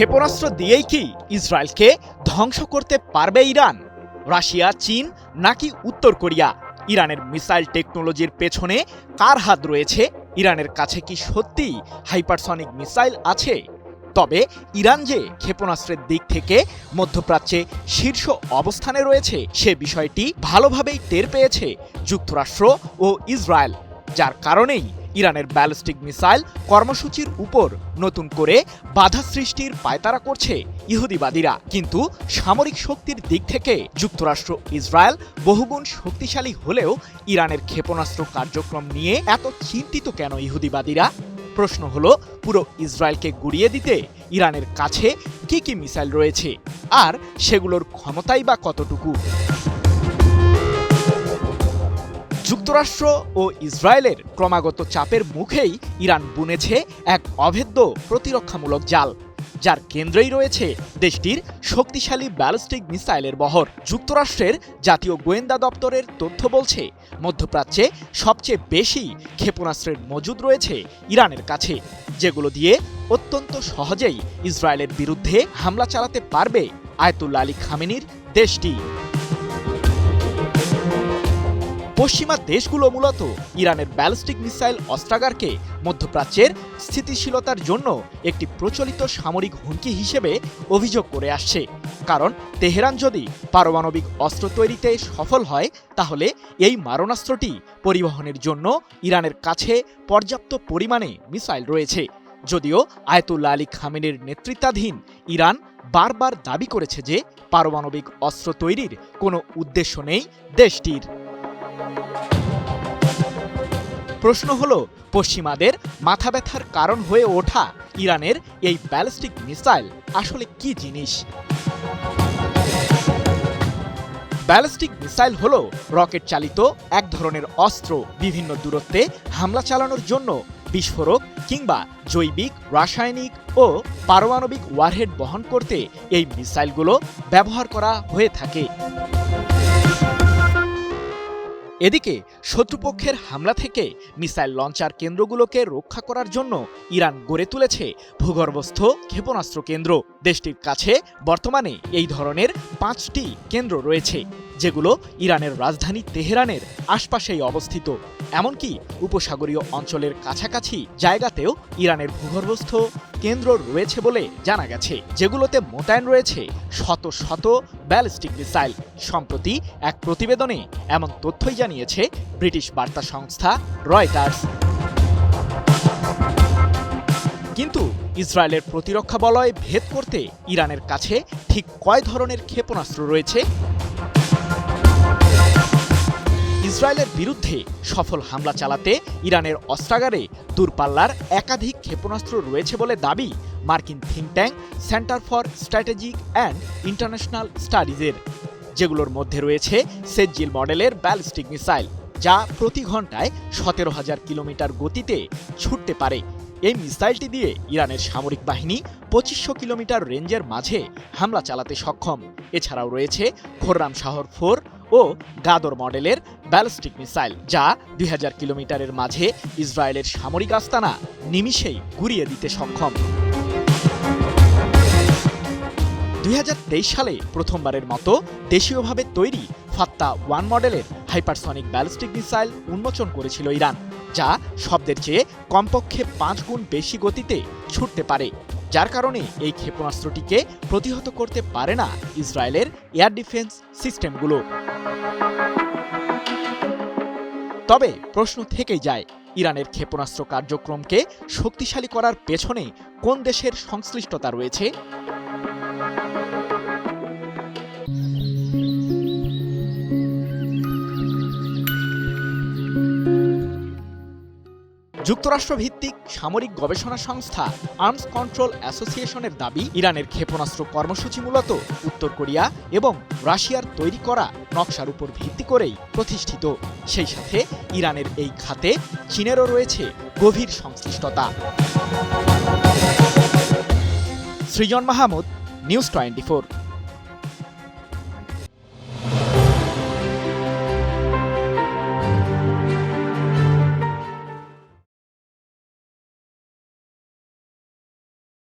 ক্ষেপণাস্ত্র দিয়েই কি ইসরায়েলকে ধ্বংস করতে পারবে ইরান? রাশিয়া, চীন নাকি উত্তর কোরিয়া? ইরানের মিসাইল টেকনোলজির পেছনে কার হাত রয়েছে? ইরানের কাছে কি সত্যিই হাইপারসনিক মিসাইল আছে? তবে ইরান যে ক্ষেপণাস্ত্রের দিক থেকে মধ্যপ্রাচ্যে শীর্ষ অবস্থানে রয়েছে সে বিষয়টি ভালোভাবেই টের পেয়েছে যুক্তরাষ্ট্র ও ইসরায়েল, যার কারণেই ইরানের ব্যালিস্টিক মিসাইল কর্মসূচির উপর নতুন করে বাধা সৃষ্টির পায়তারা করছে ইহুদিবাদীরা। কিন্তু সামরিক শক্তির দিক থেকে যুক্তরাষ্ট্র ইসরায়েল বহুগুণ শক্তিশালী হলেও ইরানের ক্ষেপণাস্ত্র কার্যক্রম নিয়ে এত চিন্তিত কেন ইহুদিবাদীরা? প্রশ্ন হলো, পুরো ইসরায়েলকে গুড়িয়ে দিতে ইরানের কাছে কি কি মিসাইল রয়েছে, আর সেগুলোর ক্ষমতাই বা কতটুকু? যুক্তরাষ্ট্র ও ইসরায়েলের ক্রমাগত চাপের মুখেই ইরান বুনেছে এক অভেদ্য প্রতিরক্ষামূলক জাল, যার কেন্দ্রেই রয়েছে দেশটির শক্তিশালী ব্যালিস্টিক মিসাইলের বহর। যুক্তরাষ্ট্রের জাতীয় গোয়েন্দা দপ্তরের তথ্য বলছে, মধ্যপ্রাচ্যে সবচেয়ে বেশি ক্ষেপণাস্ত্রের মজুদ রয়েছে ইরানের কাছে, যেগুলো দিয়ে অত্যন্ত সহজেই ইসরায়েলের বিরুদ্ধে হামলা চালাতে পারবে আয়াতুল্লাহ আলী খামেনির দেশটি। পশ্চিমা দেশগুলো মূলত ইরানের ব্যালিস্টিক মিসাইল অস্ত্রাগারকে মধ্যপ্রাচ্যের স্থিতিশীলতার জন্য একটি প্রচলিত সামরিক হুমকি হিসেবে অভিযোগ করে আসছে। কারণ তেহরান যদি পারমাণবিক অস্ত্র তৈরিতে সফল হয়, তাহলে এই মারণাস্ত্রটি পরিবহনের জন্য ইরানের কাছে পর্যাপ্ত পরিমাণে মিসাইল রয়েছে। যদিও আয়াতুল্লাহ আলী খামেনির নেতৃত্বাধীন ইরান বারবার দাবি করেছে যে পারমাণবিক অস্ত্র তৈরির কোনো উদ্দেশ্য নেই দেশটির। প্রশ্ন হলো, পশ্চিমাদের মাথা ব্যথার কারণ হয়ে ওঠা ইরানের এই ব্যালিস্টিক মিসাইল আসলে কি জিনিস? ব্যালিস্টিক মিসাইল হলো রকেট চালিত এক ধরনের অস্ত্র। বিভিন্ন দূরত্বে হামলা চালানোর জন্য বিস্ফোরক কিংবা জৈবিক, রাসায়নিক ও পারমাণবিক ওয়ারহেড বহন করতে এই মিসাইলগুলো ব্যবহার করা হয়ে থাকে। এদিকে শত্রুপক্ষের হামলা থেকে মিসাইল লঞ্চার কেন্দ্রগুলোকে রক্ষা করার জন্য ইরান গড়ে তুলেছে ভূগর্ভস্থ ক্ষেপণাস্ত্র কেন্দ্র। দেশটির কাছে বর্তমানে এই ধরনের 5টি কেন্দ্র রয়েছে, যেগুলো ইরানের রাজধানী তেহরানের আশপাশেই অবস্থিত। এমনকি উপসাগরীয় অঞ্চলের কাছাকাছি জায়গাতেও ইরানের ভূগর্ভস্থ কেন্দ্র রয়েছে বলে জানা গেছে, যেগুলোতে মোতায়েন রয়েছে শত শত ব্যালিস্টিক মিসাইল। সম্প্রতি এক প্রতিবেদনে এমন তথ্যই জানিয়েছে ব্রিটিশ বার্তা সংস্থা রয়টার্স। কিন্তু ইসরায়েলের প্রতিরক্ষা বলয় ভেদ করতে ইরানের কাছে ঠিক কয় ধরনের ক্ষেপণাস্ত্র রয়েছে? ইসরায়েলের বিরুদ্ধে সফল হামলা চালাতে ইরানের অস্ত্রাগারে দূরপাল্লার একাধিক ক্ষেপণাস্ত্র রয়েছে বলে দাবি মার্কিন think tank center for strategic and international স্টাডিজের, যেগুলোর মধ্যে রয়েছে সেজ্জিল মডেলের ব্যালিস্টিক মিসাইল, যা প্রতি ঘন্টায় 17,000 কিলোমিটার গতিতে ছুটতে পারে। এই মিসাইলটি দিয়ে ইরানের সামরিক বাহিনী 2500 কিলোমিটার রেঞ্জের মাঝে হামলা চালাতে সক্ষম। এছাড়াও রয়েছে খোররাম শাহর 4 ও গাদর মডেলের ব্যালিস্টিক মিসাইল, যা 2000 কিলোমিটারের মাঝে ইসরায়েলের সামরিক আস্তানা নিমিষেই গুড়িয়ে দিতে সক্ষম। 2023 সালে প্রথমবারের মতো দেশীয়ভাবে তৈরি ফাত্তা-1 মডেলের হাইপারসনিক ব্যালিস্টিক মিসাইল উন্মোচন করেছিল ইরান, যা শব্দের চেয়ে কমপক্ষে 5 গুণ বেশি গতিতে ছুটতে পারে, যার কারণে এই ক্ষেপণাস্ত্রটিকে প্রতিহত করতে পারে না ইসরায়েলের এয়ার ডিফেন্স সিস্টেমগুলো। তবে প্রশ্ন থেকেই যায়, ইরানের ক্ষেপণাস্ত্র কার্যক্রমকে শক্তিশালী করার পেছনে কোন দেশের সংশ্লিষ্টতা রয়েছে? যুক্তরাষ্ট্রভিত্তিক সামরিক গবেষণা সংস্থা আর্মস কন্ট্রোল অ্যাসোসিয়েশনের দাবি, ইরানের ক্ষেপণাস্ত্র কর্মসূচি মূলত উত্তর কোরিয়া এবং রাশিয়ার তৈরি করা নকশার উপর ভিত্তি করেই প্রতিষ্ঠিত। সেই সাথে ইরানের এই খাতে চীনেরও রয়েছে গভীর সংশ্লিষ্টতা। সৃজন মাহমুদ, নিউজ 24।